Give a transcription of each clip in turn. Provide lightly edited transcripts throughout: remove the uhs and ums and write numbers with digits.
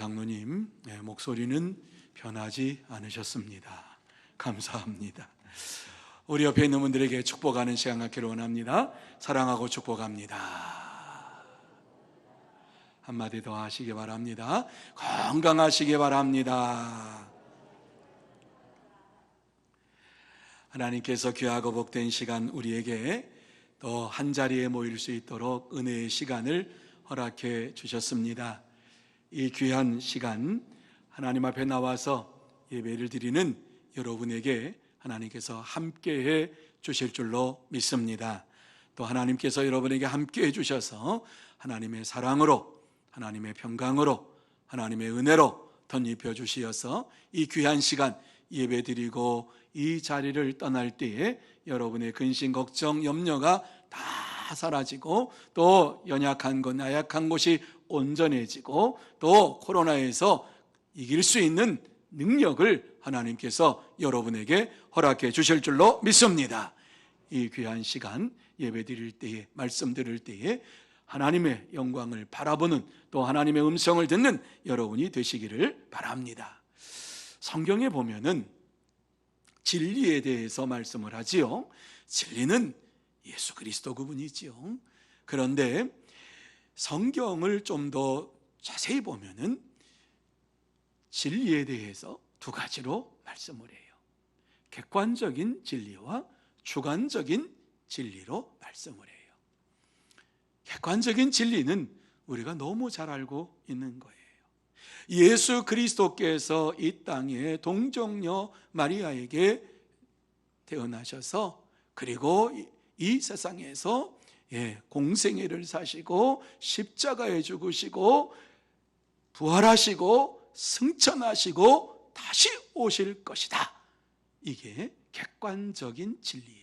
장로님 목소리는 변하지 않으셨습니다. 감사합니다. 우리 옆에 있는 분들에게 축복하는 시간 갖기를 원합니다. 사랑하고 축복합니다. 한마디 더 하시기 바랍니다. 건강하시기 바랍니다. 하나님께서 귀하고 복된 시간 우리에게 또 한자리에 모일 수 있도록 은혜의 시간을 허락해 주셨습니다. 이 귀한 시간 하나님 앞에 나와서 예배를 드리는 여러분에게 하나님께서 함께해 주실 줄로 믿습니다. 또 하나님께서 여러분에게 함께해 주셔서 하나님의 사랑으로, 하나님의 평강으로, 하나님의 은혜로 덧입혀 주시어서 이 귀한 시간 예배 드리고 이 자리를 떠날 때에 여러분의 근심, 걱정, 염려가 다 사라지고 또 연약한 것, 나약한 곳이 온전해지고 또 코로나에서 이길 수 있는 능력을 하나님께서 여러분에게 허락해 주실 줄로 믿습니다. 이 귀한 시간 예배 드릴 때에, 말씀 들을 때에 하나님의 영광을 바라보는, 또 하나님의 음성을 듣는 여러분이 되시기를 바랍니다. 성경에 보면은 진리에 대해서 말씀을 하지요. 진리는 예수 그리스도 그분이지요. 그런데 성경을 좀 더 자세히 보면은 진리에 대해서 두 가지로 말씀을 해요. 객관적인 진리와 주관적인 진리로 말씀을 해요. 객관적인 진리는 우리가 너무 잘 알고 있는 거예요. 예수 그리스도께서 이 땅에 동정녀 마리아에게 태어나셔서 그리고 이 세상에서 공생애를 사시고 십자가에 죽으시고 부활하시고 승천하시고 다시 오실 것이다. 이게 객관적인 진리예요.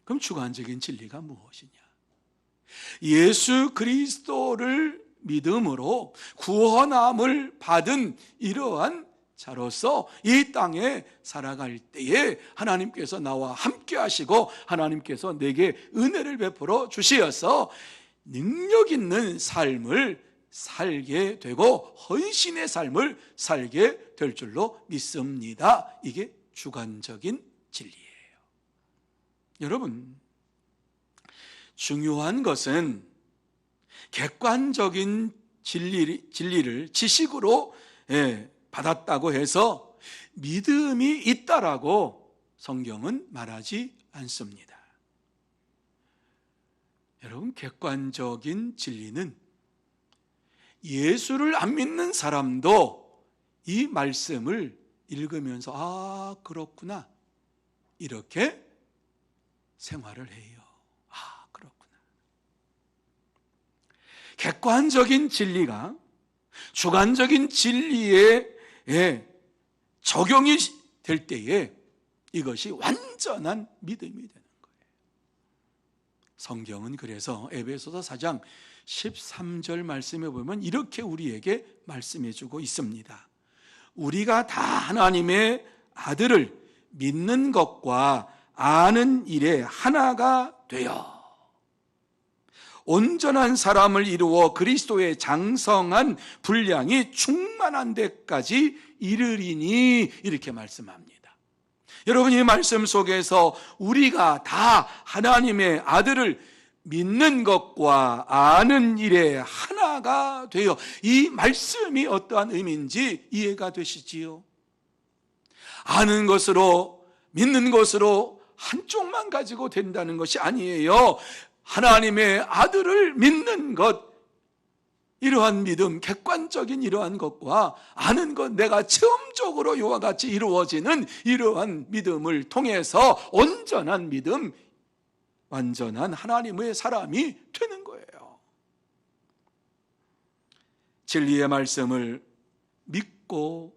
그럼 주관적인 진리가 무엇이냐? 예수 그리스도를 믿음으로 구원함을 받은 이러한 자로서 이 땅에 살아갈 때에 하나님께서 나와 함께 하시고 하나님께서 내게 은혜를 베풀어 주시어서 능력 있는 삶을 살게 되고 헌신의 삶을 살게 될 줄로 믿습니다. 이게 주관적인 진리예요. 여러분, 중요한 것은 객관적인 진리를 지식으로 받았다고 해서 믿음이 있다라고 성경은 말하지 않습니다. 여러분, 객관적인 진리는 예수를 안 믿는 사람도 이 말씀을 읽으면서 아, 그렇구나, 이렇게 생활을 해요. 아, 그렇구나. 객관적인 진리가 주관적인 진리에 적용이 될 때에 이것이 완전한 믿음이 되는 거예요. 성경은 그래서 에베소서 4장 13절 말씀에 보면 이렇게 우리에게 말씀해 주고 있습니다. 우리가 다 하나님의 아들을 믿는 것과 아는 일에 하나가 되어 온전한 사람을 이루어 그리스도의 장성한 분량이 충만한 데까지 이르리니, 이렇게 말씀합니다. 여러분, 이 말씀 속에서 우리가 다 하나님의 아들을 믿는 것과 아는 일에 하나가 되어, 이 말씀이 어떠한 의미인지 이해가 되시지요? 아는 것으로, 믿는 것으로 한쪽만 가지고 된다는 것이 아니에요. 하나님의 아들을 믿는 것, 이러한 믿음, 객관적인 이러한 것과 아는 것, 내가 체험적으로 이와 같이 이루어지는 이러한 믿음을 통해서 온전한 믿음, 완전한 하나님의 사람이 되는 거예요. 진리의 말씀을 믿고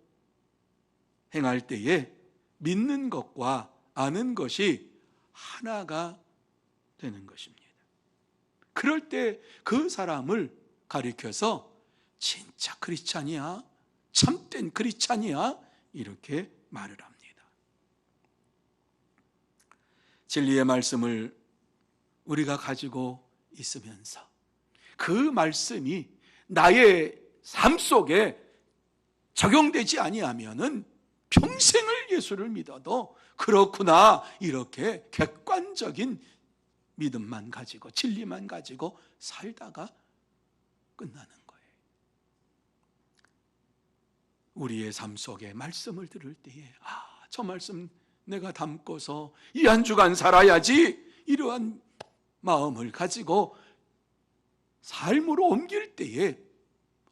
행할 때에 믿는 것과 아는 것이 하나가 되는 것입니다. 그럴 때 그 사람을 가리켜서 진짜 크리스찬이야, 참된 크리스찬이야, 이렇게 말을 합니다. 진리의 말씀을 우리가 가지고 있으면서 그 말씀이 나의 삶 속에 적용되지 아니하면은 평생을 예수를 믿어도 그렇구나 이렇게 객관적인 믿음만 가지고 진리만 가지고 살다가 끝나는 거예요. 우리의 삶 속에 말씀을 들을 때에 저 말씀 내가 담고서 이 한 주간 살아야지, 이러한 마음을 가지고 삶으로 옮길 때에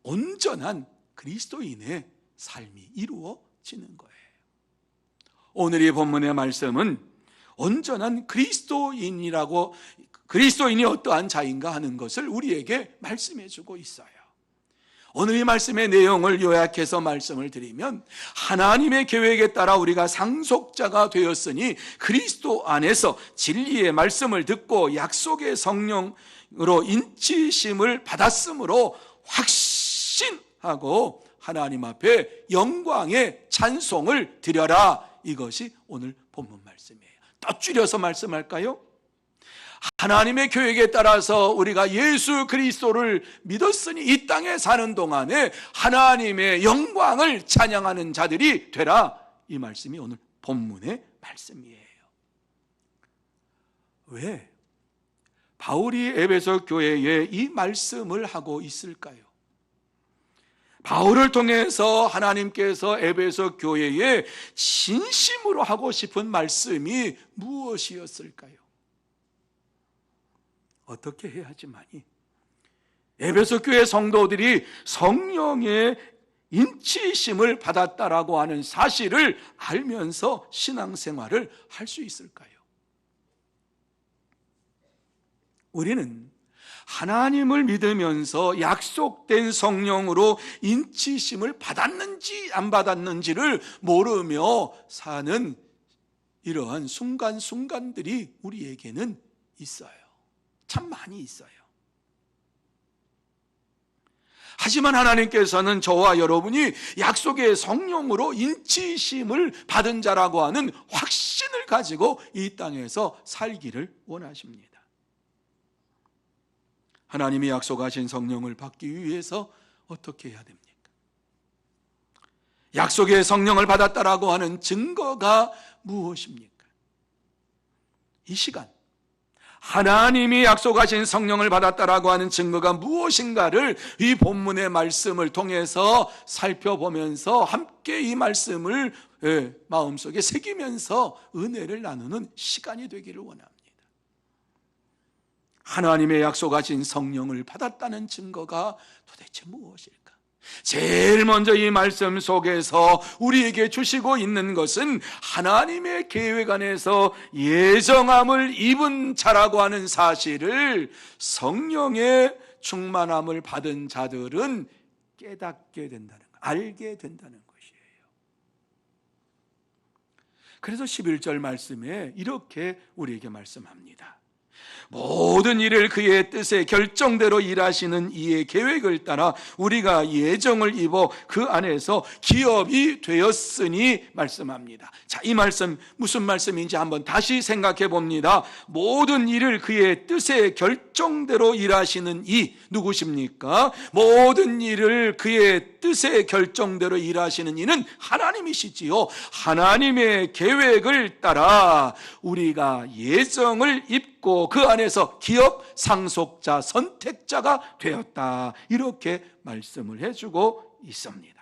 온전한 그리스도인의 삶이 이루어지는 거예요. 오늘 이 본문의 말씀은 온전한 그리스도인이 어떠한 자인가 하는 것을 우리에게 말씀해 주고 있어요. 오늘 이 말씀의 내용을 요약해서 말씀을 드리면, 하나님의 계획에 따라 우리가 상속자가 되었으니 그리스도 안에서 진리의 말씀을 듣고 약속의 성령으로 인치심을 받았으므로 확신하고 하나님 앞에 영광의 찬송을 드려라. 이것이 오늘 본문 말씀이에요. 더 줄여서 말씀할까요? 하나님의 계획에 따라서 우리가 예수 그리스도를 믿었으니 이 땅에 사는 동안에 하나님의 영광을 찬양하는 자들이 되라. 이 말씀이 오늘 본문의 말씀이에요. 왜 바울이 에베소 교회에 이 말씀을 하고 있을까요? 바울을 통해서 하나님께서 에베소 교회에 진심으로 하고 싶은 말씀이 무엇이었을까요? 어떻게 해야지만이 에베소 교회 성도들이 성령의 인치심을 받았다라고 하는 사실을 알면서 신앙생활을 할 수 있을까요? 우리는 하나님을 믿으면서 약속된 성령으로 인치심을 받았는지 안 받았는지를 모르며 사는 이러한 순간순간들이 우리에게는 있어요. 참 많이 있어요. 하지만 하나님께서는 저와 여러분이 약속의 성령으로 인치심을 받은 자라고 하는 확신을 가지고 이 땅에서 살기를 원하십니다. 하나님이 약속하신 성령을 받기 위해서 어떻게 해야 됩니까? 약속의 성령을 받았다라고 하는 증거가 무엇입니까? 이 시간 하나님이 약속하신 성령을 받았다라고 하는 증거가 무엇인가를 이 본문의 말씀을 통해서 살펴보면서 함께 이 말씀을 마음속에 새기면서 은혜를 나누는 시간이 되기를 원합니다. 하나님의 약속하신 성령을 받았다는 증거가 도대체 무엇일까? 제일 먼저 이 말씀 속에서 우리에게 주시고 있는 것은 하나님의 계획 안에서 예정함을 입은 자라고 하는 사실을 성령의 충만함을 받은 자들은 깨닫게 된다는 것, 알게 된다는 것이에요. 그래서 11절 말씀에 이렇게 우리에게 말씀합니다. 모든 일을 그의 뜻에 결정대로 일하시는 이의 계획을 따라 우리가 예정을 입어 그 안에서 기업이 되었으니 말씀합니다. 자, 이 말씀 무슨 말씀인지 한번 다시 생각해 봅니다. 모든 일을 그의 뜻에 결정대로 일하시는 이 누구십니까? 모든 일을 그의 뜻에 결정대로 일하시는 이는 하나님이시지요. 하나님의 계획을 따라 우리가 예정을 입고 그 안에서 기업 상속자, 선택자가 되었다. 이렇게 말씀을 해주고 있습니다.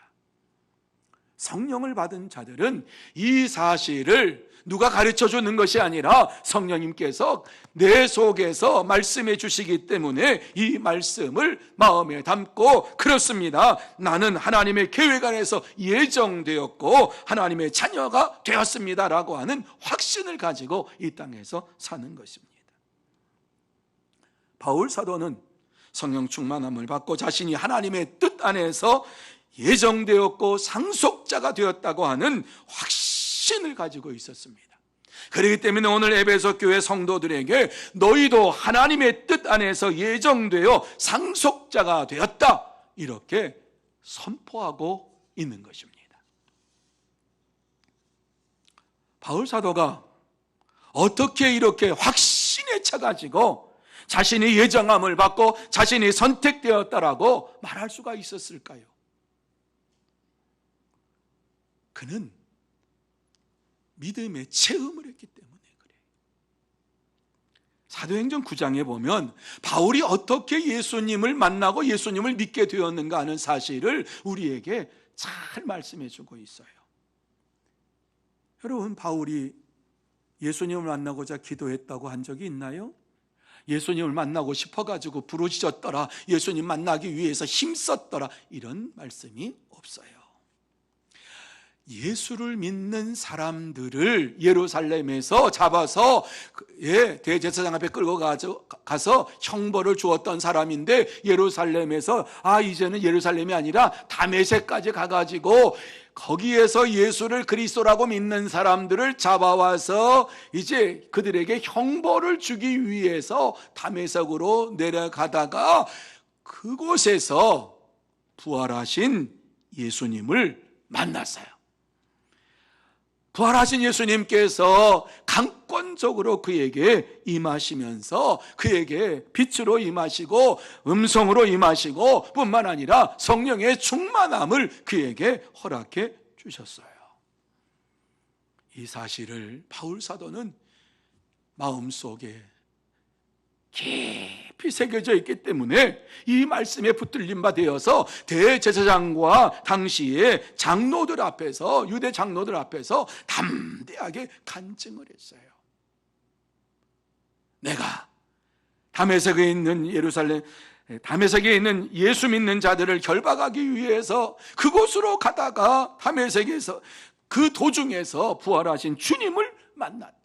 성령을 받은 자들은 이 사실을 누가 가르쳐 주는 것이 아니라 성령님께서 내 속에서 말씀해 주시기 때문에 이 말씀을 마음에 담고, 그렇습니다, 나는 하나님의 계획 안에서 예정되었고 하나님의 자녀가 되었습니다 라고 하는 확신을 가지고 이 땅에서 사는 것입니다. 바울 사도는 성령 충만함을 받고 자신이 하나님의 뜻 안에서 예정되었고 상속자가 되었다고 하는 확신을 가지고 있었습니다. 그렇기 때문에 오늘 에베소 교회 성도들에게 너희도 하나님의 뜻 안에서 예정되어 상속자가 되었다, 이렇게 선포하고 있는 것입니다. 바울 사도가 어떻게 이렇게 확신에 차가지고 자신이 예정함을 받고 자신이 선택되었다라고 말할 수가 있었을까요? 그는 믿음의 체험을 했기 때문에 그래요. 사도행전 9장에 보면 바울이 어떻게 예수님을 만나고 예수님을 믿게 되었는가 하는 사실을 우리에게 잘 말씀해 주고 있어요. 여러분, 바울이 예수님을 만나고자 기도했다고 한 적이 있나요? 예수님을 만나고 싶어가지고 부르짖었더라, 예수님 만나기 위해서 힘썼더라, 이런 말씀이 없어요. 예수를 믿는 사람들을 예루살렘에서 잡아서 대제사장 앞에 끌고 가서 형벌을 주었던 사람인데, 예루살렘에서 이제는 예루살렘이 아니라 다메섹까지 가가지고 거기에서 예수를 그리스도라고 믿는 사람들을 잡아와서 이제 그들에게 형벌을 주기 위해서 다메섹으로 내려가다가 그곳에서 부활하신 예수님을 만났어요. 부활하신 예수님께서 강권적으로 그에게 임하시면서 그에게 빛으로 임하시고 음성으로 임하시고 뿐만 아니라 성령의 충만함을 그에게 허락해 주셨어요. 이 사실을 바울 사도는 마음속에 깊이 새겨져 있기 때문에 이 말씀에 붙들림 바 되어서 대제사장과 당시의 장로들 앞에서, 유대 장로들 앞에서 담대하게 간증을 했어요. 내가 다메섹에 있는 다메섹에 있는 예수 믿는 자들을 결박하기 위해서 그곳으로 가다가 다메섹에서 그 도중에서 부활하신 주님을 만났다.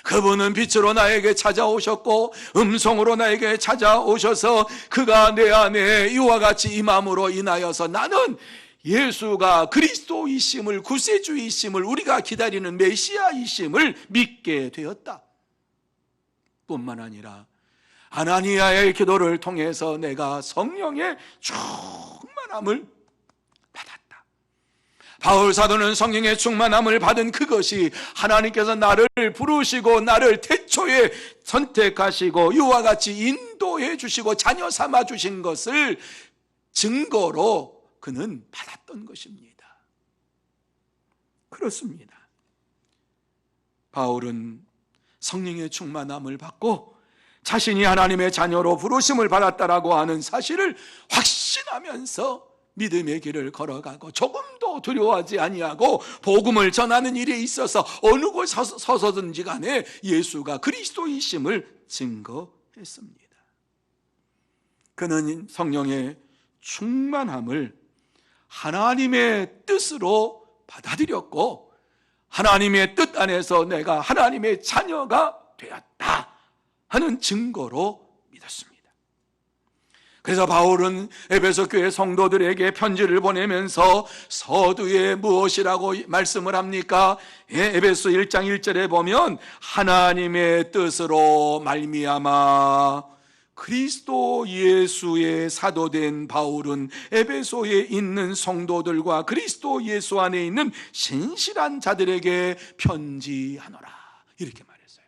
그분은 빛으로 나에게 찾아오셨고 음성으로 나에게 찾아오셔서 그가 내 안에 이와 같이 임함으로 인하여서 나는 예수가 그리스도이심을, 구세주이심을, 우리가 기다리는 메시아이심을 믿게 되었다. 뿐만 아니라 아나니아의 기도를 통해서 내가 성령의 충만함을 받았다. 바울 사도는 성령의 충만함을 받은 그것이 하나님께서 나를 부르시고 나를 태초에 선택하시고 이와 같이 인도해 주시고 자녀 삼아 주신 것을 증거로 그는 받았던 것입니다. 그렇습니다. 바울은 성령의 충만함을 받고 자신이 하나님의 자녀로 부르심을 받았다라고 하는 사실을 확신하면서 믿음의 길을 걸어가고 조금도 두려워하지 아니하고 복음을 전하는 일에 있어서 어느 곳 서서든지 간에 예수가 그리스도이심을 증거했습니다. 그는 성령의 충만함을 하나님의 뜻으로 받아들였고 하나님의 뜻 안에서 내가 하나님의 자녀가 되었다 하는 증거로 믿었습니다. 그래서 바울은 에베소 교회 성도들에게 편지를 보내면서 서두에 무엇이라고 말씀을 합니까? 에베소 1장 1절에 보면 하나님의 뜻으로 말미암아 그리스도 예수의 사도된 바울은 에베소에 있는 성도들과 그리스도 예수 안에 있는 신실한 자들에게 편지하노라, 이렇게 말했어요.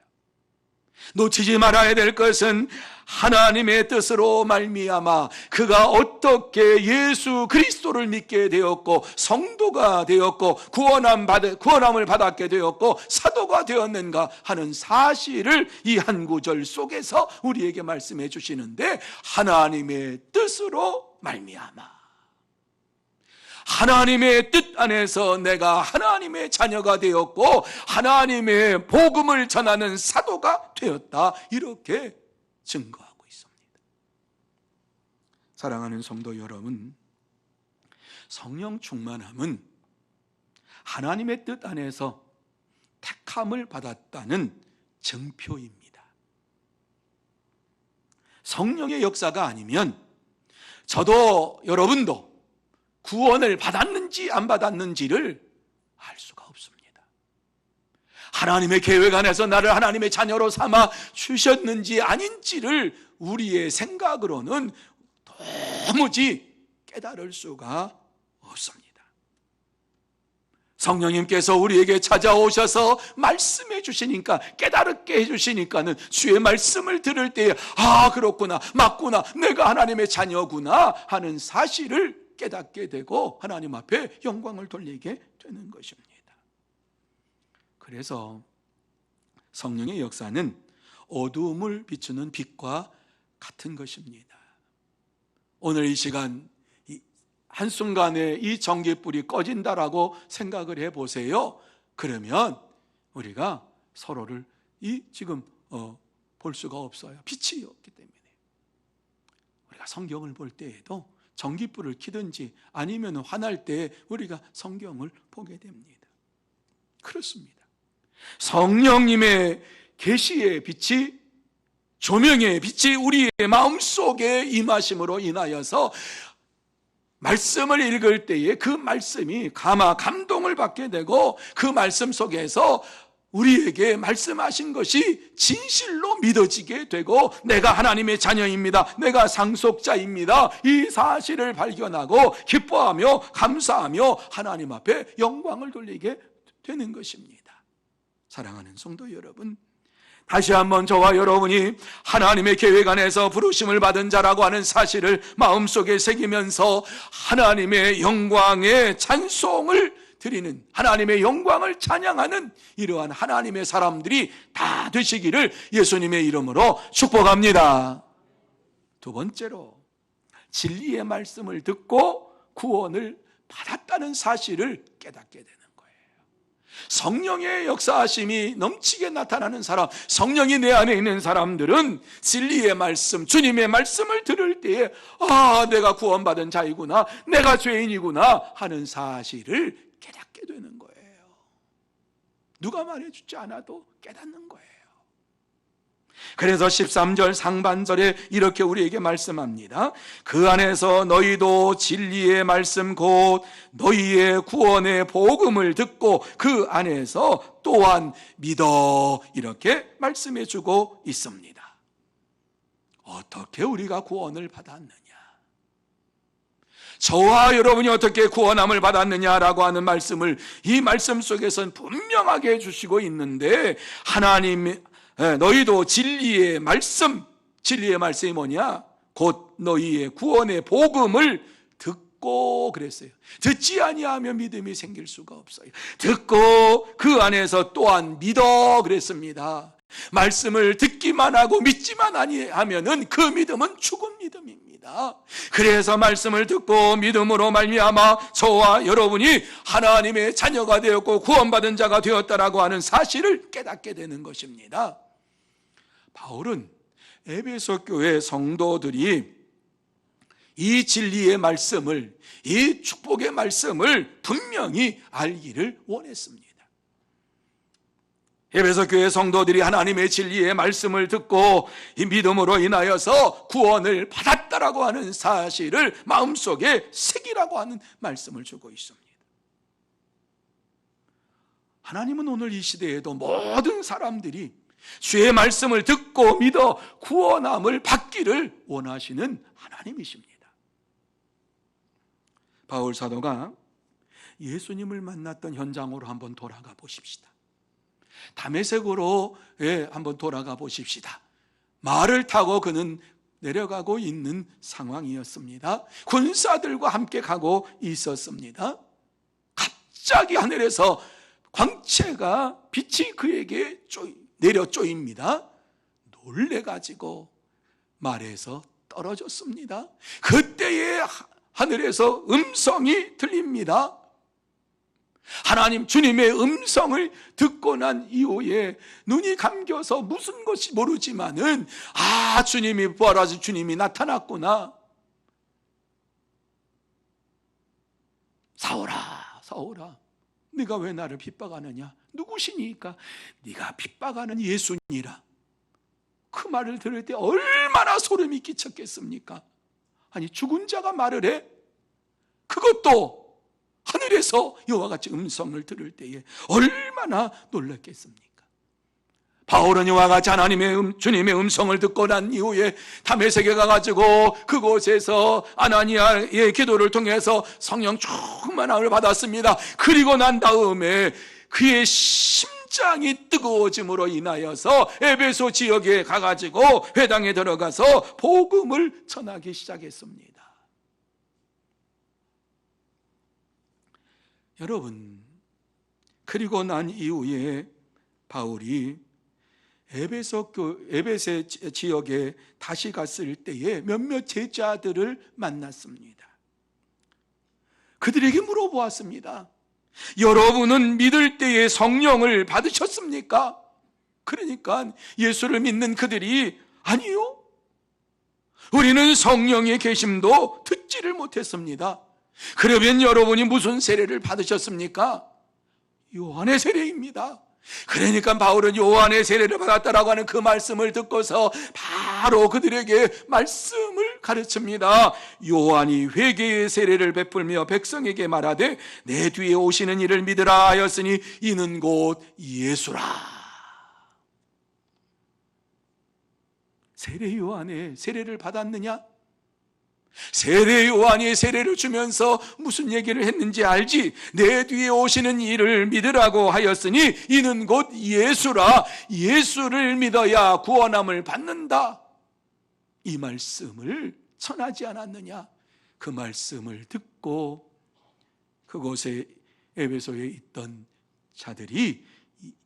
놓치지 말아야 될 것은 하나님의 뜻으로 말미암아 그가 어떻게 예수 그리스도를 믿게 되었고 성도가 되었고 구원함을 받았게 되었고 사도가 되었는가 하는 사실을 이 한 구절 속에서 우리에게 말씀해 주시는데, 하나님의 뜻으로 말미암아 하나님의 뜻 안에서 내가 하나님의 자녀가 되었고 하나님의 복음을 전하는 사도가 되었다, 이렇게 증거하고 있습니다. 사랑하는 성도 여러분, 성령 충만함은 하나님의 뜻 안에서 택함을 받았다는 증표입니다. 성령의 역사가 아니면 저도 여러분도 구원을 받았는지 안 받았는지를 알 수가 없습니다. 하나님의 계획 안에서 나를 하나님의 자녀로 삼아 주셨는지 아닌지를 우리의 생각으로는 도무지 깨달을 수가 없습니다. 성령님께서 우리에게 찾아오셔서 말씀해 주시니까, 깨달게 해주시니까는 주의 말씀을 들을 때에 그렇구나, 맞구나, 내가 하나님의 자녀구나 하는 사실을 깨닫게 되고 하나님 앞에 영광을 돌리게 되는 것입니다. 그래서 성령의 역사는 어두움을 비추는 빛과 같은 것입니다. 오늘 이 시간 한순간에 이 전깃불이 꺼진다라고 생각을 해보세요. 그러면 우리가 서로를 지금 볼 수가 없어요. 빛이 없기 때문에. 우리가 성경을 볼 때에도 전깃불을 켜든지 아니면 화날 때 우리가 성경을 보게 됩니다. 그렇습니다. 성령님의 계시의 빛이, 조명의 빛이 우리의 마음속에 임하심으로 인하여서 말씀을 읽을 때에 그 말씀이 감동을 받게 되고, 그 말씀 속에서 우리에게 말씀하신 것이 진실로 믿어지게 되고, 내가 하나님의 자녀입니다, 내가 상속자입니다, 이 사실을 발견하고 기뻐하며 감사하며 하나님 앞에 영광을 돌리게 되는 것입니다. 사랑하는 성도 여러분, 다시 한번 저와 여러분이 하나님의 계획 안에서 부르심을 받은 자라고 하는 사실을 마음속에 새기면서 하나님의 영광의 찬송을 드리는, 하나님의 영광을 찬양하는 이러한 하나님의 사람들이 다 되시기를 예수님의 이름으로 축복합니다. 두 번째로, 진리의 말씀을 듣고 구원을 받았다는 사실을 깨닫게 되는 거예요. 성령의 역사하심이 넘치게 나타나는 사람, 성령이 내 안에 있는 사람들은 진리의 말씀, 주님의 말씀을 들을 때에 내가 구원받은 자이구나, 내가 죄인이구나 하는 사실을 깨닫게 되는 거예요. 누가 말해주지 않아도 깨닫는 거예요. 그래서 13절 상반절에 이렇게 우리에게 말씀합니다. 그 안에서 너희도 진리의 말씀 곧 너희의 구원의 복음을 듣고 그 안에서 또한 믿어, 이렇게 말씀해 주고 있습니다. 어떻게 우리가 구원을 받았느냐, 저와 여러분이 어떻게 구원함을 받았느냐라고 하는 말씀을 이 말씀 속에서는 분명하게 해주시고 있는데, 하나님 너희도 진리의 말씀, 진리의 말씀이 뭐냐? 곧 너희의 구원의 복음을 듣고 그랬어요. 듣지 아니하면 믿음이 생길 수가 없어요. 듣고 그 안에서 또한 믿어 그랬습니다. 말씀을 듣기만 하고 믿지만 아니하면은 그 믿음은 죽은 믿음입니다. 그래서 말씀을 듣고 믿음으로 말미암아 저와 여러분이 하나님의 자녀가 되었고 구원받은 자가 되었다라고 하는 사실을 깨닫게 되는 것입니다. 바울은 에베소 교회 성도들이 이 진리의 말씀을, 이 축복의 말씀을 분명히 알기를 원했습니다. 에베소 교회 성도들이 하나님의 진리의 말씀을 듣고 이 믿음으로 인하여서 구원을 받았다라고 하는 사실을 마음속에 새기라고 하는 말씀을 주고 있습니다. 하나님은 오늘 이 시대에도 모든 사람들이 주의 말씀을 듣고 믿어 구원함을 받기를 원하시는 하나님이십니다. 바울 사도가 예수님을 만났던 현장으로 한번 돌아가 보십시다. 다메섹으로 한번 돌아가 보십시다. 말을 타고 그는 내려가고 있는 상황이었습니다. 군사들과 함께 가고 있었습니다. 갑자기 하늘에서 광채가 빛이 그에게 내려 쪼입니다. 놀래가지고 말에서 떨어졌습니다. 그때에 하늘에서 음성이 들립니다. 하나님 주님의 음성을 듣고 난 이후에 눈이 감겨서 무슨 것이 모르지만은 주님이 부활하신 주님이 나타났구나. 사울아, 사울아, 네가 왜 나를 핍박하느냐? 누구시니까? 네가 핍박하는 예수니라. 그 말을 들을 때 얼마나 소름이 끼쳤겠습니까? 아니, 죽은 자가 말을 해? 그것도 하늘에서 이와 같이 음성을 들을 때에 얼마나 놀랐겠습니까? 바울은 이와 같이 주님의 음성을 듣고 난 이후에 다메섹에 가가지고 그곳에서 아나니아의 기도를 통해서 성령 충만함을 받았습니다. 그리고 난 다음에 그의 심장이 뜨거워짐으로 인하여서 에베소 지역에 가가지고 회당에 들어가서 복음을 전하기 시작했습니다. 여러분, 그리고 난 이후에 바울이 에베소 지역에 다시 갔을 때에 몇몇 제자들을 만났습니다. 그들에게 물어보았습니다. 여러분은 믿을 때에 성령을 받으셨습니까? 그러니까 예수를 믿는 그들이 아니요, 우리는 성령의 계심도 듣지를 못했습니다. 그러면 여러분이 무슨 세례를 받으셨습니까? 요한의 세례입니다. 그러니까 바울은 요한의 세례를 받았다라고 하는 그 말씀을 듣고서 바로 그들에게 말씀을 가르칩니다. 요한이 회개의 세례를 베풀며 백성에게 말하되 내 뒤에 오시는 이를 믿으라 하였으니 이는 곧 예수라. 세례 요한의 세례를 받았느냐? 세례 요한이 세례를 주면서 무슨 얘기를 했는지 알지? 내 뒤에 오시는 이를 믿으라고 하였으니 이는 곧 예수라. 예수를 믿어야 구원함을 받는다. 이 말씀을 전하지 않았느냐? 그 말씀을 듣고 그곳에 에베소에 있던 자들이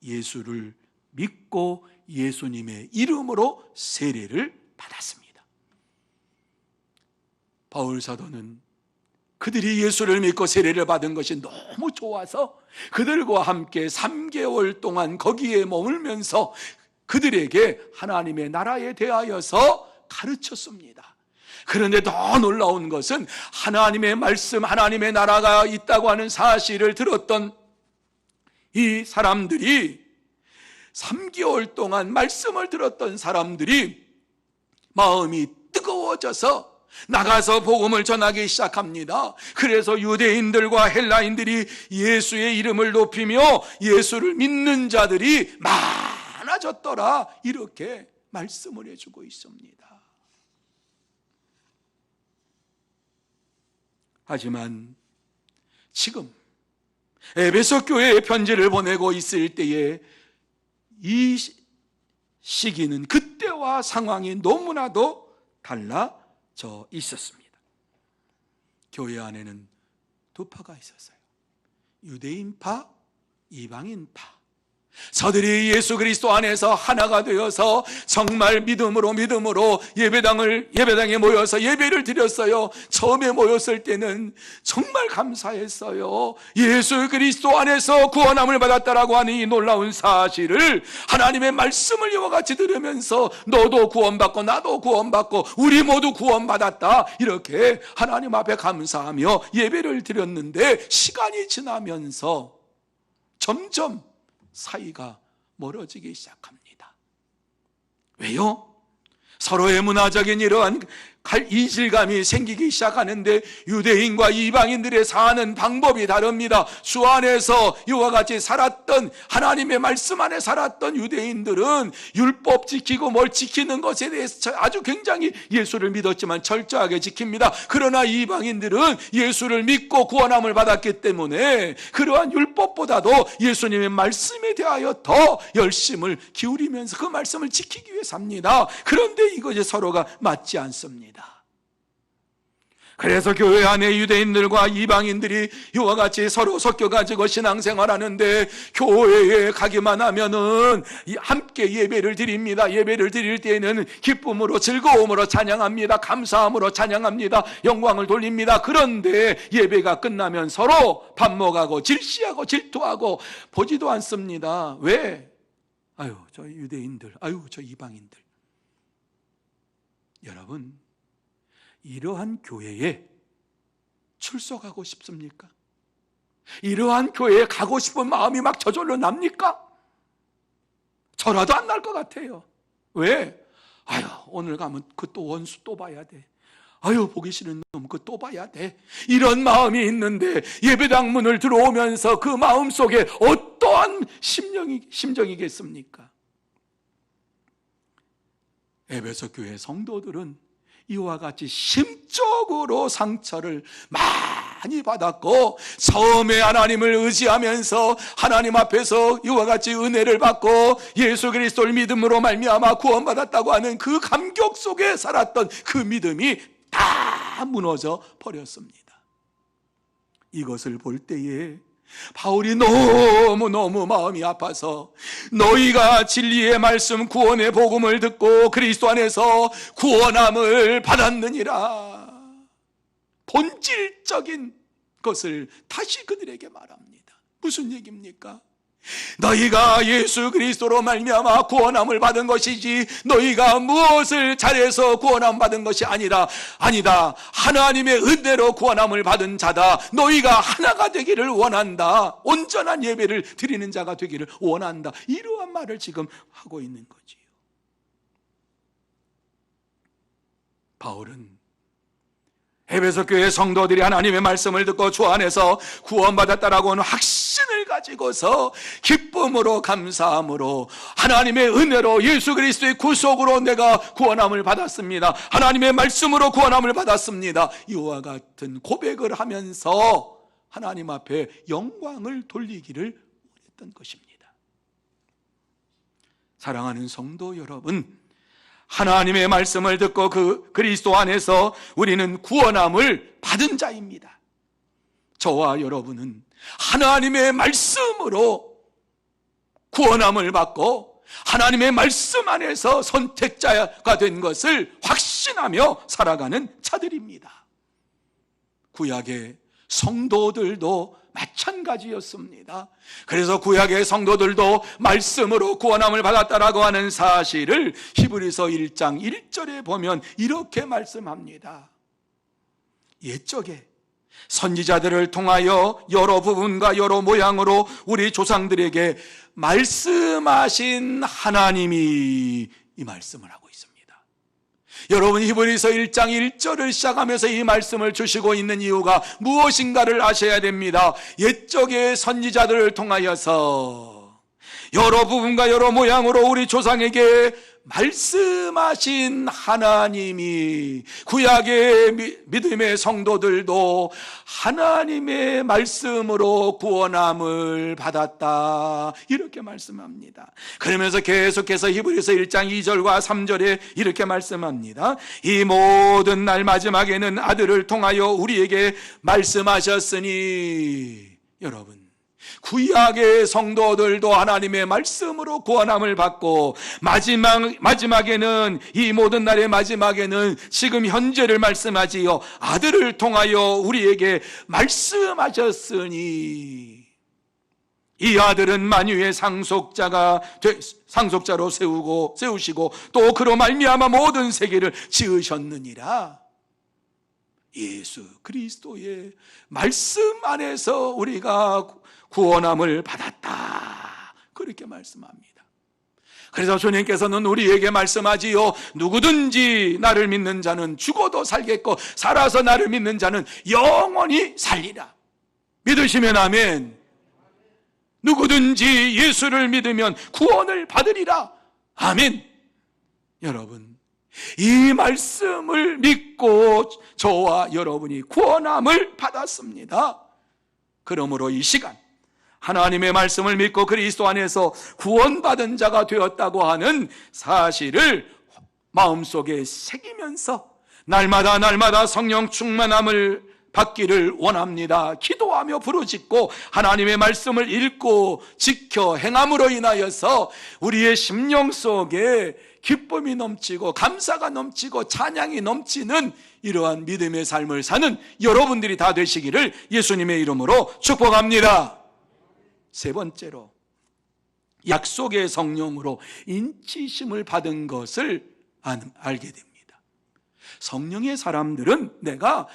예수를 믿고 예수님의 이름으로 세례를 받았습니다. 바울 사도는 그들이 예수를 믿고 세례를 받은 것이 너무 좋아서 그들과 함께 3개월 동안 거기에 머물면서 그들에게 하나님의 나라에 대하여서 가르쳤습니다. 그런데 더 놀라운 것은 하나님의 말씀, 하나님의 나라가 있다고 하는 사실을 들었던 이 사람들이 3개월 동안 말씀을 들었던 사람들이 마음이 뜨거워져서 나가서 복음을 전하기 시작합니다. 그래서 유대인들과 헬라인들이 예수의 이름을 높이며 예수를 믿는 자들이 많아졌더라. 이렇게 말씀을 해주고 있습니다. 하지만 지금 에베소 교회에 편지를 보내고 있을 때에 이 시기는 그때와 상황이 너무나도 달라져 있었습니다. 교회 안에는 두 파가 있었어요. 유대인파, 이방인파. 저들이 예수 그리스도 안에서 하나가 되어서 정말 믿음으로 예배당에 모여서 예배를 드렸어요. 처음에 모였을 때는 정말 감사했어요. 예수 그리스도 안에서 구원함을 받았다라고 하는 이 놀라운 사실을 하나님의 말씀을 이와 같이 들으면서 너도 구원받고 나도 구원받고 우리 모두 구원받았다, 이렇게 하나님 앞에 감사하며 예배를 드렸는데 시간이 지나면서 점점 사이가 멀어지기 시작합니다. 왜요? 서로의 문화적인 이러한 이질감이 생기기 시작하는데 유대인과 이방인들의 사는 방법이 다릅니다. 주 안에서 이와 같이 살았던, 하나님의 말씀 안에 살았던 유대인들은 율법 지키고 뭘 지키는 것에 대해서 아주 굉장히 예수를 믿었지만 철저하게 지킵니다. 그러나 이방인들은 예수를 믿고 구원함을 받았기 때문에 그러한 율법보다도 예수님의 말씀에 대하여 더 열심을 기울이면서 그 말씀을 지키기 위해 삽니다. 그런데 이것이 서로가 맞지 않습니다. 그래서 교회 안에 유대인들과 이방인들이 이와 같이 서로 섞여가지고 신앙생활하는데 교회에 가기만 하면은 함께 예배를 드립니다. 예배를 드릴 때에는 기쁨으로 즐거움으로 찬양합니다. 감사함으로 찬양합니다. 영광을 돌립니다. 그런데 예배가 끝나면 서로 반목하고 질시하고 질투하고 보지도 않습니다. 왜? 아유, 저 유대인들, 아유, 저 이방인들. 여러분, 이러한 교회에 출석하고 싶습니까? 이러한 교회에 가고 싶은 마음이 막 저절로 납니까? 저라도 안 날 것 같아요. 왜? 아유, 오늘 가면 그 또 원수 또 봐야 돼. 아유, 보기 싫은 놈 그 또 봐야 돼. 이런 마음이 있는데 예배당 문을 들어오면서 그 마음 속에 어떠한 심정이겠습니까? 에베소 교회 성도들은 이와 같이 심적으로 상처를 많이 받았고, 처음에 하나님을 의지하면서 하나님 앞에서 이와 같이 은혜를 받고 예수 그리스도를 믿음으로 말미암아 구원받았다고 하는 그 감격 속에 살았던 그 믿음이 다 무너져 버렸습니다. 이것을 볼 때에 바울이 너무너무 마음이 아파서, 너희가 진리의 말씀 구원의 복음을 듣고 그리스도 안에서 구원함을 받았느니라, 본질적인 것을 다시 그들에게 말합니다. 무슨 얘기입니까? 너희가 예수 그리스도로 말미암아 구원함을 받은 것이지 너희가 무엇을 잘해서 구원함 받은 것이 아니다. 하나님의 은혜로 구원함을 받은 자다. 너희가 하나가 되기를 원한다. 온전한 예배를 드리는 자가 되기를 원한다. 이러한 말을 지금 하고 있는 거지요. 바울은 에베소 교회 성도들이 하나님의 말씀을 듣고 주 안에서 구원받았다라고 하는 확신을 가지고서 기쁨으로 감사함으로 하나님의 은혜로 예수 그리스도의 구속으로 내가 구원함을 받았습니다. 하나님의 말씀으로 구원함을 받았습니다. 이와 같은 고백을 하면서 하나님 앞에 영광을 돌리기를 원했던 것입니다. 사랑하는 성도 여러분, 하나님의 말씀을 듣고 그 그리스도 안에서 우리는 구원함을 받은 자입니다. 저와 여러분은 하나님의 말씀으로 구원함을 받고 하나님의 말씀 안에서 선택자가 된 것을 확신하며 살아가는 자들입니다. 구약의 성도들도 마찬가지였습니다. 그래서 구약의 성도들도 말씀으로 구원함을 받았다라고 하는 사실을 히브리서 1장 1절에 보면 이렇게 말씀합니다. 옛적에 선지자들을 통하여 여러 부분과 여러 모양으로 우리 조상들에게 말씀하신 하나님이 이 말씀을 하고 있습니다. 여러분, 히브리서 1장 1절을 시작하면서 이 말씀을 주시고 있는 이유가 무엇인가를 아셔야 됩니다. 옛적의 선지자들을 통하여서 여러 부분과 여러 모양으로 우리 조상에게 말씀하신 하나님이 구약의 믿음의 성도들도 하나님의 말씀으로 구원함을 받았다, 이렇게 말씀합니다. 그러면서 계속해서 히브리서 1장 2절과 3절에 이렇게 말씀합니다. 이 모든 날 마지막에는 아들을 통하여 우리에게 말씀하셨으니, 여러분, 구약의 성도들도 하나님의 말씀으로 구원함을 받고 마지막에는, 이 모든 날의 마지막에는 지금 현재를 말씀하지요, 아들을 통하여 우리에게 말씀하셨으니, 이 아들은 만유의 상속자로 세우시고 또 그로 말미암아 모든 세계를 지으셨느니라. 예수 그리스도의 말씀 안에서 우리가 구원함을 받았다, 그렇게 말씀합니다. 그래서 주님께서는 우리에게 말씀하지요. 누구든지 나를 믿는 자는 죽어도 살겠고 살아서 나를 믿는 자는 영원히 살리라. 믿으시면 아멘. 누구든지 예수를 믿으면 구원을 받으리라. 아멘. 여러분, 이 말씀을 믿고 저와 여러분이 구원함을 받았습니다. 그러므로 이 시간 하나님의 말씀을 믿고 그리스도 안에서 구원받은 자가 되었다고 하는 사실을 마음속에 새기면서 날마다 성령 충만함을 받기를 원합니다. 기도하며 부르짖고 하나님의 말씀을 읽고 지켜 행함으로 인하여서 우리의 심령 속에 기쁨이 넘치고 감사가 넘치고 찬양이 넘치는 이러한 믿음의 삶을 사는 여러분들이 다 되시기를 예수님의 이름으로 축복합니다. 세 번째로, 약속의 성령으로 인치심을 받은 것을 알게 됩니다. 성령의 사람들은 내가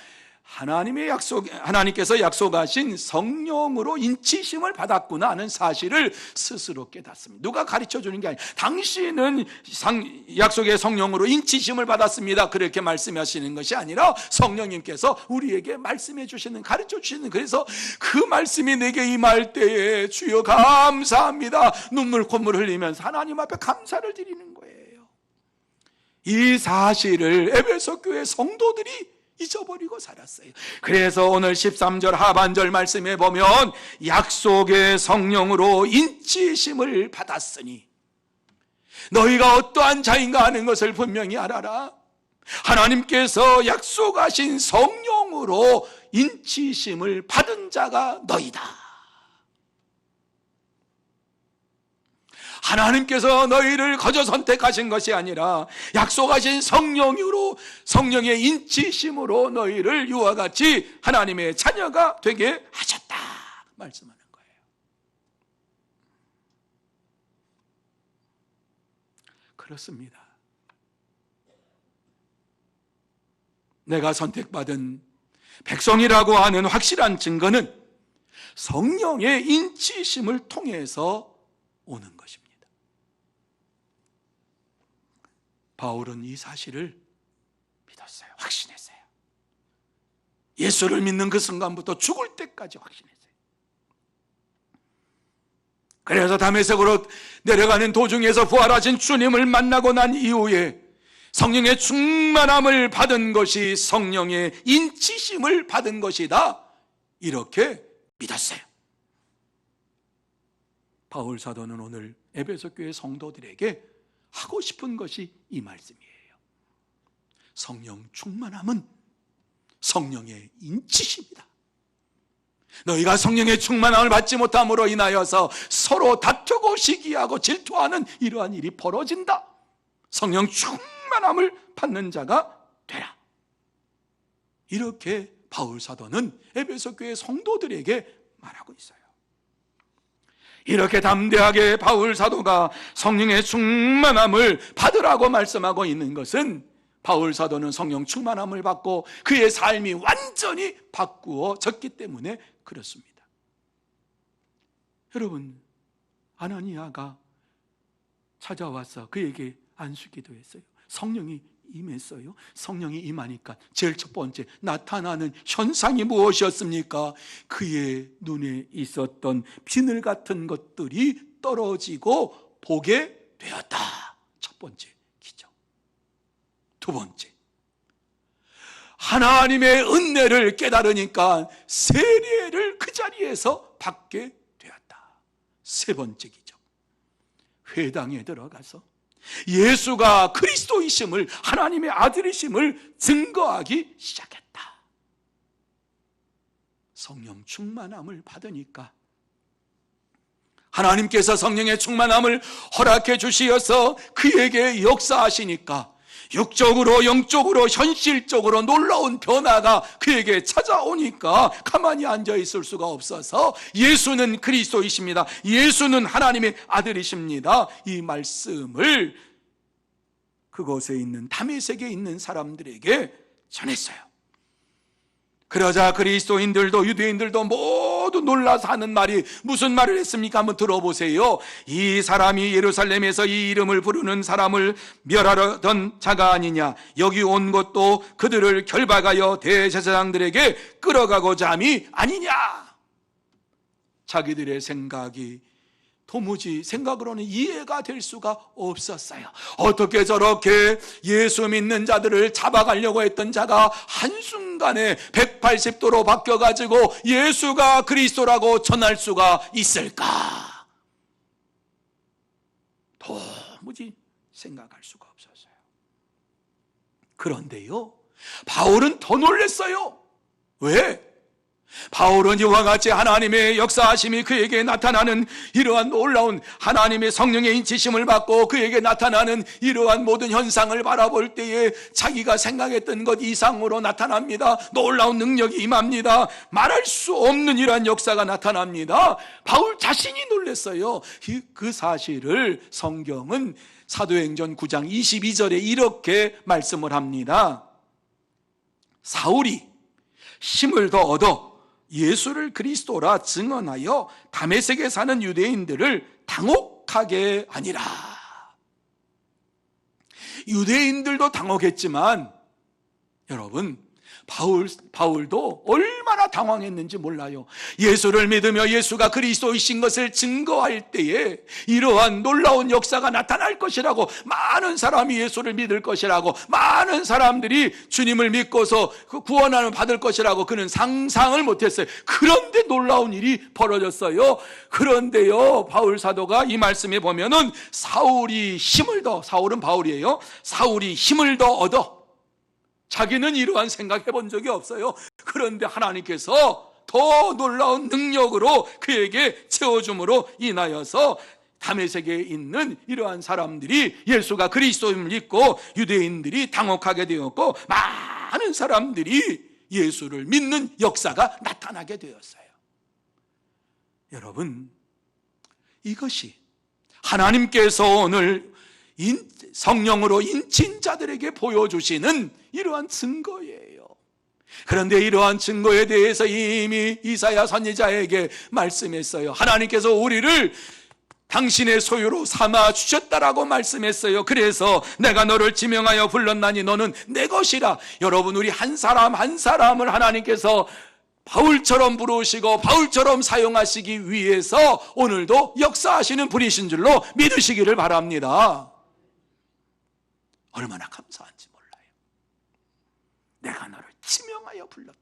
하나님께서 약속하신 성령으로 인치심을 받았구나 하는 사실을 스스로 깨닫습니다. 누가 가르쳐 주는 게 아니라 당신은 약속의 성령으로 인치심을 받았습니다, 그렇게 말씀하시는 것이 아니라 성령님께서 우리에게 말씀해 주시는, 가르쳐 주시는, 그래서 그 말씀이 내게 임할 때에 주여 감사합니다, 눈물 콧물 흘리면서 하나님 앞에 감사를 드리는 거예요. 이 사실을 에베소 교회 성도들이 잊어버리고 살았어요. 그래서 오늘 13절 하반절 말씀에 보면 약속의 성령으로 인치심을 받았으니 너희가 어떠한 자인가 하는 것을 분명히 알아라. 하나님께서 약속하신 성령으로 인치심을 받은 자가 너희다. 하나님께서 너희를 거저 선택하신 것이 아니라 약속하신 성령으로, 성령의 인치심으로 너희를 이와 같이 하나님의 자녀가 되게 하셨다 말씀하는 거예요. 그렇습니다. 내가 선택받은 백성이라고 하는 확실한 증거는 성령의 인치심을 통해서 오는 것입니다. 바울은 이 사실을 믿었어요. 확신했어요. 예수를 믿는 그 순간부터 죽을 때까지 확신했어요. 그래서 다메섹으로 내려가는 도중에서 부활하신 주님을 만나고 난 이후에 성령의 충만함을 받은 것이 성령의 인치심을 받은 것이다, 이렇게 믿었어요. 바울 사도는 오늘 에베소 교회 성도들에게 하고 싶은 것이 이 말씀이에요. 성령 충만함은 성령의 인치심이다. 너희가 성령의 충만함을 받지 못함으로 인하여서 서로 다투고 시기하고 질투하는 이러한 일이 벌어진다. 성령 충만함을 받는 자가 되라. 이렇게 바울 사도는 에베소 교회 성도들에게 말하고 있어요. 이렇게 담대하게 바울 사도가 성령의 충만함을 받으라고 말씀하고 있는 것은 바울 사도는 성령 충만함을 받고 그의 삶이 완전히 바꾸어졌기 때문에 그렇습니다. 여러분, 아나니아가 찾아와서 그에게 안수기도 했어요. 성령이 임했어요. 성령이 임하니까 제일 첫 번째 나타나는 현상이 무엇이었습니까? 그의 눈에 있었던 비늘 같은 것들이 떨어지고 보게 되었다. 첫 번째 기적. 두 번째, 하나님의 은혜를 깨달으니까 세례를 그 자리에서 받게 되었다. 세 번째 기적, 회당에 들어가서 예수가 그리스도이심을, 하나님의 아들이심을 증거하기 시작했다. 성령 충만함을 받으니까 하나님께서 성령의 충만함을 허락해 주시어서 그에게 역사하시니까 육적으로, 영적으로, 현실적으로 놀라운 변화가 그에게 찾아오니까 가만히 앉아 있을 수가 없어서 예수는 그리스도이십니다, 예수는 하나님의 아들이십니다, 이 말씀을 그곳에 있는 다메섹에 있는 사람들에게 전했어요. 그러자 그리스도인들도 유대인들도 모두 놀라서 하는 말이 무슨 말을 했습니까? 한번 들어보세요. 이 사람이 예루살렘에서 이 이름을 부르는 사람을 멸하려던 자가 아니냐? 여기 온 것도 그들을 결박하여 대제사장들에게 끌어가고자 함이 아니냐? 자기들의 생각이 도무지 생각으로는 이해가 될 수가 없었어요. 어떻게 저렇게 예수 믿는 자들을 잡아가려고 했던 자가 한순간에 180도로 바뀌어가지고 예수가 그리스도라고 전할 수가 있을까? 도무지 생각할 수가 없었어요. 그런데요, 바울은 더 놀랐어요. 왜? 바울은 이와 같이 하나님의 역사하심이 그에게 나타나는 이러한 놀라운 하나님의 성령의 인치심을 받고 그에게 나타나는 이러한 모든 현상을 바라볼 때에 자기가 생각했던 것 이상으로 나타납니다. 놀라운 능력이 임합니다. 말할 수 없는 이러한 역사가 나타납니다. 바울 자신이 놀랐어요. 그 사실을 성경은 사도행전 9장 22절에 이렇게 말씀을 합니다. 사울이 힘을 더 얻어 예수를 그리스도라 증언하여 다메섹에 사는 유대인들을 당혹하게 하니라. 유대인들도 당혹했지만 여러분, 바울도 얼마나 당황했는지 몰라요. 예수를 믿으며 예수가 그리스도이신 것을 증거할 때에 이러한 놀라운 역사가 나타날 것이라고, 많은 사람이 예수를 믿을 것이라고, 많은 사람들이 주님을 믿고서 그 구원을 받을 것이라고 그는 상상을 못했어요. 그런데 놀라운 일이 벌어졌어요. 그런데요, 바울 사도가 이 말씀에 보면은 사울은 바울이에요. 사울이 힘을 더 얻어. 자기는 이러한 생각해 본 적이 없어요. 그런데 하나님께서 더 놀라운 능력으로 그에게 채워줌으로 인하여서 다메섹에 있는 이러한 사람들이 예수가 그리스도임을 믿고 유대인들이 당혹하게 되었고, 많은 사람들이 예수를 믿는 역사가 나타나게 되었어요. 여러분, 이것이 하나님께서 오늘 성령으로 인친자들에게 보여주시는 이러한 증거예요. 그런데 이러한 증거에 대해서 이미 이사야 선지자에게 말씀했어요. 하나님께서 우리를 당신의 소유로 삼아 주셨다라고 말씀했어요. 그래서 내가 너를 지명하여 불렀나니 너는 내 것이라. 여러분, 우리 한 사람 한 사람을 하나님께서 바울처럼 부르시고 바울처럼 사용하시기 위해서 오늘도 역사하시는 분이신 줄로 믿으시기를 바랍니다. 얼마나 감사한지 몰라요. 내가 너를 지명하여 불렀다.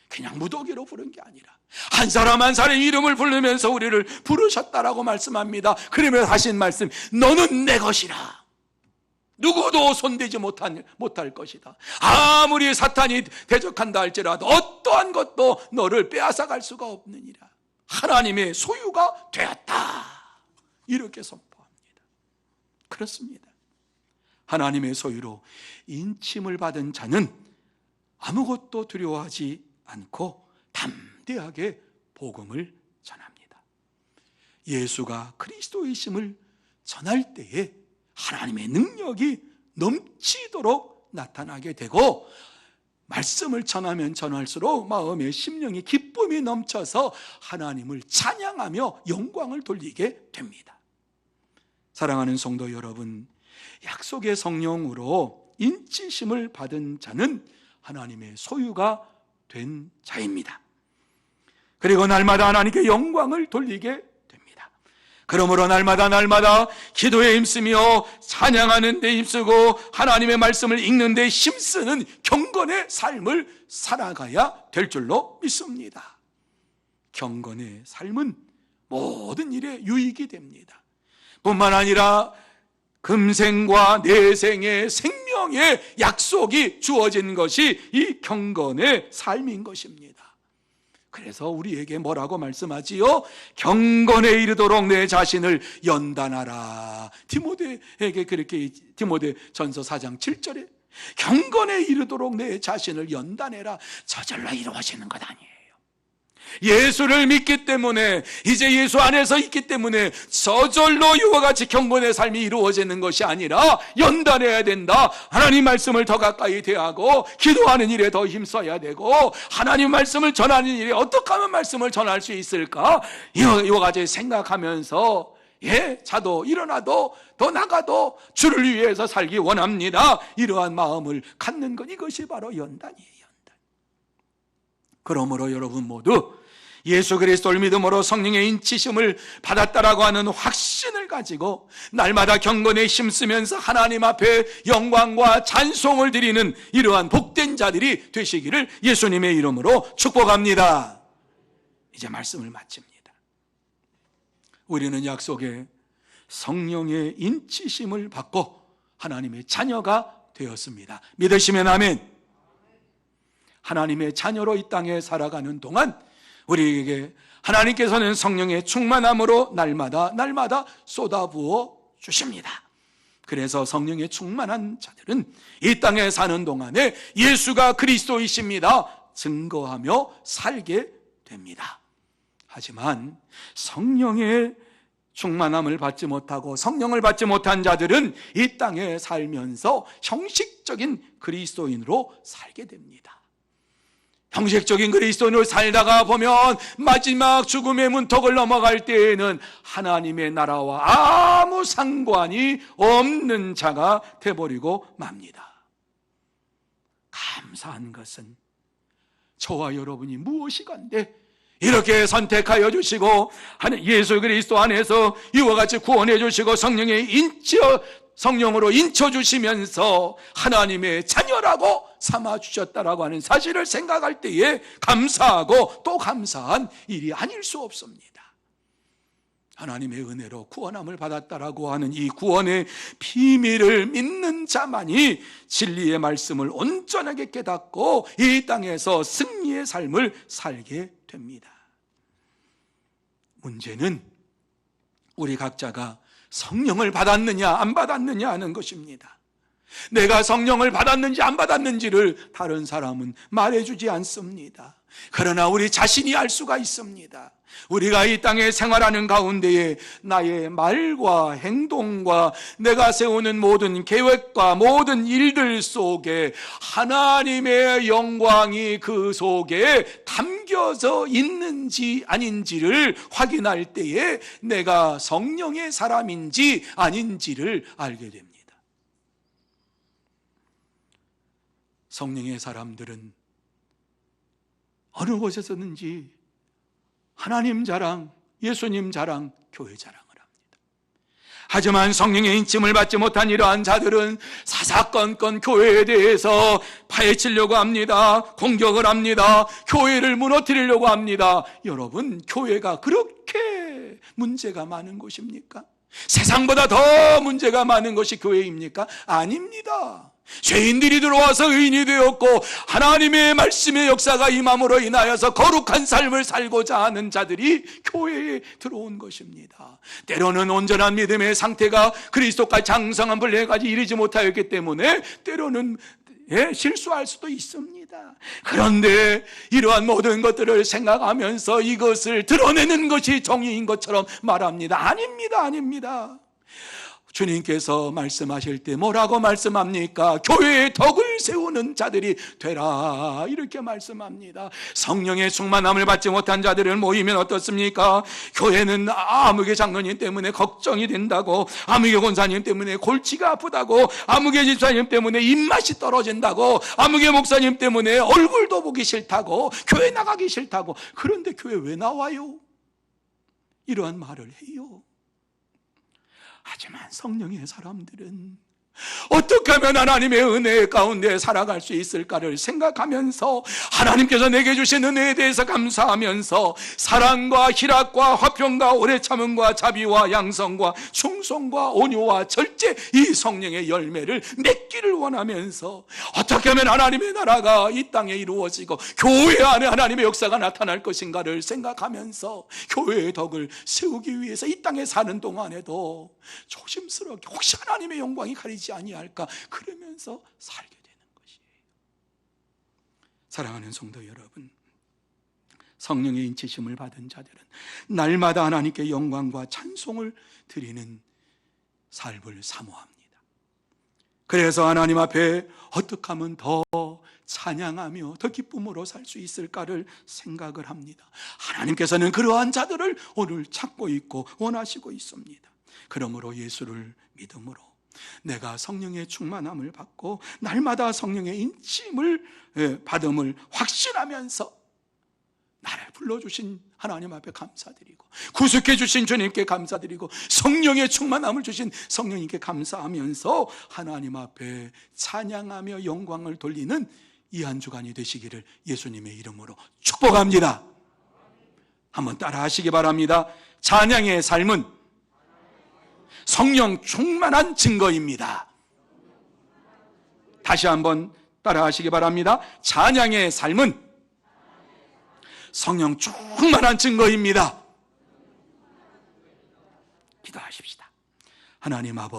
그냥 무더기로 부른 게 아니라 한 사람 한 사람의 이름을 부르면서 우리를 부르셨다라고 말씀합니다. 그러면서 하신 말씀, 너는 내 것이라. 누구도 손대지 못할 것이다. 아무리 사탄이 대적한다 할지라도 어떠한 것도 너를 빼앗아갈 수가 없느니라. 하나님의 소유가 되었다. 이렇게 선포합니다. 그렇습니다. 하나님의 소유로 인침을 받은 자는 아무것도 두려워하지 않고 담대하게 복음을 전합니다. 예수가 그리스도이심을 전할 때에 하나님의 능력이 넘치도록 나타나게 되고, 말씀을 전하면 전할수록 마음의 심령이 기쁨이 넘쳐서 하나님을 찬양하며 영광을 돌리게 됩니다. 사랑하는 성도 여러분, 약속의 성령으로 인치심을 받은 자는 하나님의 소유가 된 자입니다. 그리고 날마다 하나님께 영광을 돌리게 됩니다. 그러므로 날마다 기도에 힘쓰며 찬양하는 데 힘쓰고 하나님의 말씀을 읽는 데 힘쓰는 경건의 삶을 살아가야 될 줄로 믿습니다. 경건의 삶은 모든 일에 유익이 됩니다. 뿐만 아니라 금생과 내생의 생명의 약속이 주어진 것이 이 경건의 삶인 것입니다. 그래서 우리에게 뭐라고 말씀하지요? 경건에 이르도록 내 자신을 연단하라. 디모데에게 그렇게, 디모데 전서 4장 7절에 경건에 이르도록 내 자신을 연단해라. 저절로 이루어지는 것 아니에요. 예수를 믿기 때문에, 이제 예수 안에서 있기 때문에 저절로 이와 같이 경건의 삶이 이루어지는 것이 아니라 연단해야 된다. 하나님 말씀을 더 가까이 대하고 기도하는 일에 더 힘써야 되고, 하나님 말씀을 전하는 일에 어떻게 하면 말씀을 전할 수 있을까, 이와 같이 생각하면서 자도 일어나도 더 나가도 주를 위해서 살기 원합니다. 이러한 마음을 갖는 것, 이것이 바로 연단이에요. 연단. 그러므로 여러분 모두 예수 그리스도를 믿음으로 성령의 인치심을 받았다라고 하는 확신을 가지고 날마다 경건에 힘쓰면서 하나님 앞에 영광과 찬송을 드리는 이러한 복된 자들이 되시기를 예수님의 이름으로 축복합니다. 이제 말씀을 마칩니다. 우리는 약속의 성령의 인치심을 받고 하나님의 자녀가 되었습니다. 믿으시면 아멘. 하나님의 자녀로 이 땅에 살아가는 동안 우리에게 하나님께서는 성령의 충만함으로 날마다 쏟아부어 주십니다. 그래서 성령의 충만한 자들은 이 땅에 사는 동안에 예수가 그리스도이십니다 증거하며 살게 됩니다. 하지만 성령의 충만함을 받지 못하고 성령을 받지 못한 자들은 이 땅에 살면서 형식적인 그리스도인으로 살게 됩니다. 형식적인 그리스도인으로 살다가 보면 마지막 죽음의 문턱을 넘어갈 때에는 하나님의 나라와 아무 상관이 없는 자가 돼버리고 맙니다. 감사한 것은 저와 여러분이 무엇이건데 이렇게 선택하여 주시고 예수 그리스도 안에서 이와 같이 구원해 주시고 성령으로 인쳐 주시면서 하나님의 자녀라고 삼아 주셨다라고 하는 사실을 생각할 때에 감사하고 또 감사한 일이 아닐 수 없습니다. 하나님의 은혜로 구원함을 받았다라고 하는 이 구원의 비밀을 믿는 자만이 진리의 말씀을 온전하게 깨닫고 이 땅에서 승리의 삶을 살게 됩니다. 문제는 우리 각자가 성령을 받았느냐 안 받았느냐 하는 것입니다. 내가 성령을 받았는지 안 받았는지를 다른 사람은 말해주지 않습니다. 그러나 우리 자신이 알 수가 있습니다. 우리가 이 땅에 생활하는 가운데에 나의 말과 행동과 내가 세우는 모든 계획과 모든 일들 속에 하나님의 영광이 그 속에 담겨져 있는지 아닌지를 확인할 때에 내가 성령의 사람인지 아닌지를 알게 됩니다. 성령의 사람들은 어느 곳에서든지 하나님 자랑, 예수님 자랑, 교회 자랑을 합니다. 하지만 성령의 인침을 받지 못한 이러한 자들은 사사건건 교회에 대해서 파헤치려고 합니다. 공격을 합니다. 교회를 무너뜨리려고 합니다. 여러분, 교회가 그렇게 문제가 많은 곳입니까? 세상보다 더 문제가 많은 것이 교회입니까? 아닙니다. 죄인들이 들어와서 의인이 되었고 하나님의 말씀의 역사가 임함으로 인하여서 거룩한 삶을 살고자 하는 자들이 교회에 들어온 것입니다. 때로는 온전한 믿음의 상태가 그리스도까지 장성한 분량까지 이르지 못하였기 때문에 때로는 실수할 수도 있습니다. 그런데 이러한 모든 것들을 생각하면서 이것을 드러내는 것이 정의인 것처럼 말합니다. 아닙니다. 주님께서 말씀하실 때 뭐라고 말씀합니까? 교회의 덕을 세우는 자들이 되라 이렇게 말씀합니다. 성령의 충만함을 받지 못한 자들은 모이면 어떻습니까? 교회는 아무개 장로님 때문에 걱정이 된다고, 아무개 권사님 때문에 골치가 아프다고, 아무개 집사님 때문에 입맛이 떨어진다고, 아무개 목사님 때문에 얼굴도 보기 싫다고, 교회 나가기 싫다고. 그런데 교회 왜 나와요? 이러한 말을 해요. 하지만 성령의 사람들은 어떻게 하면 하나님의 은혜 가운데 살아갈 수 있을까를 생각하면서 하나님께서 내게 주신 은혜에 대해서 감사하면서 사랑과 희락과 화평과 오래 참음과 자비와 양성과 충성과 온유와 절제, 이 성령의 열매를 맺기를 원하면서 어떻게 하면 하나님의 나라가 이 땅에 이루어지고 교회 안에 하나님의 역사가 나타날 것인가를 생각하면서 교회의 덕을 세우기 위해서 이 땅에 사는 동안에도 조심스럽게 혹시 하나님의 영광이 가리지 아니할까 그러면서 살게 되는 것이에요. 사랑하는 성도 여러분, 성령의 인치심을 받은 자들은 날마다 하나님께 영광과 찬송을 드리는 삶을 사모합니다. 그래서 하나님 앞에 어떻게 하면 더 찬양하며 더 기쁨으로 살 수 있을까를 생각을 합니다. 하나님께서는 그러한 자들을 오늘 찾고 있고 원하시고 있습니다. 그러므로 예수를 믿음으로 내가 성령의 충만함을 받고 날마다 성령의 인침을 받음을 확신하면서 나를 불러주신 하나님 앞에 감사드리고 구속해 주신 주님께 감사드리고 성령의 충만함을 주신 성령님께 감사하면서 하나님 앞에 찬양하며 영광을 돌리는 이 한 주간이 되시기를 예수님의 이름으로 축복합니다. 한번 따라 하시기 바랍니다. 찬양의 삶은 성령 충만한 증거입니다. 다시 한번 따라 하시기 바랍니다. 찬양의 삶은 성령 충만한 증거입니다. 기도하십시다. 하나님 아버지,